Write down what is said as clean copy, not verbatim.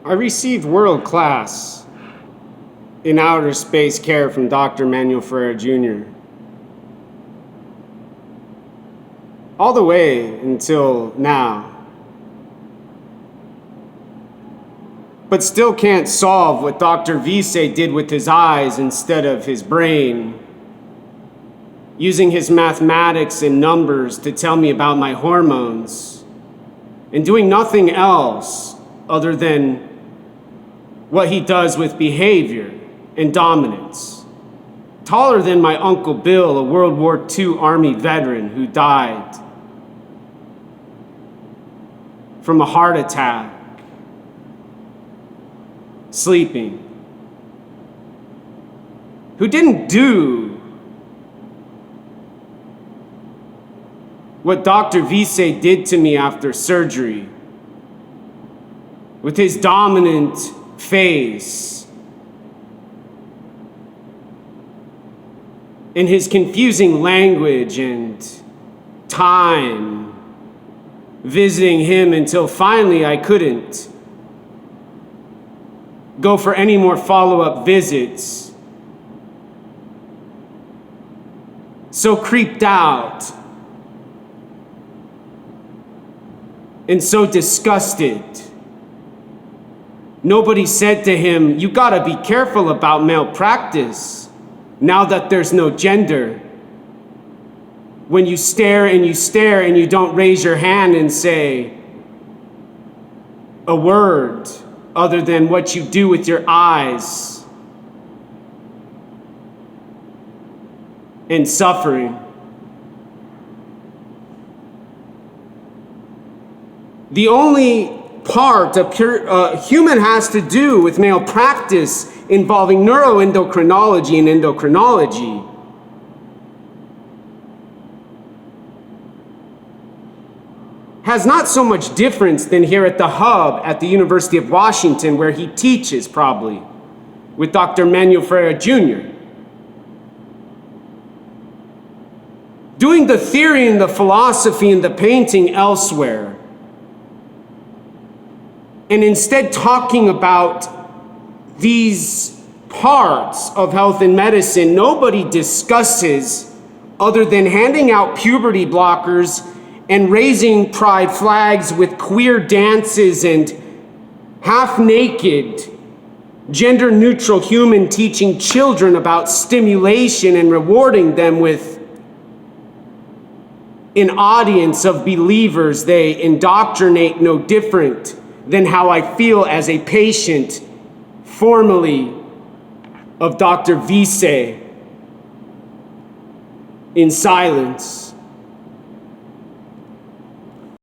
I received world-class in outer space care from Dr. Manuel Ferrer Jr. all the way until now. But still can't solve what Dr. Vise did with his eyes instead of his brain, using his mathematics and numbers to tell me about my hormones, and doing nothing else other than what he does with behavior and dominance. Taller than my Uncle Bill, a World War II Army veteran who died from a heart attack, sleeping, who didn't do what Dr. Vise did to me after surgery, with his dominant face and his confusing language and time, visiting him until finally I couldn't go for any more follow-up visits. So creeped out and so disgusted. Nobody said to him, "You gotta be careful about malpractice now that there's no gender. When you stare and you don't raise your hand and say a word other than what you do with your eyes and suffering." The only part a human has to do with malpractice involving neuroendocrinology and endocrinology has not so much difference than here at the Hub at the University of Washington, where he teaches probably with Dr. Manuel Ferrer Jr. Doing the theory and the philosophy and the painting elsewhere, and instead talking about these parts of health and medicine nobody discusses other than handing out puberty blockers and raising pride flags with queer dances and half-naked, gender-neutral human teaching children about stimulation and rewarding them with an audience of believers they indoctrinate no different than how I feel as a patient, formerly of Dr. Vise, in silence.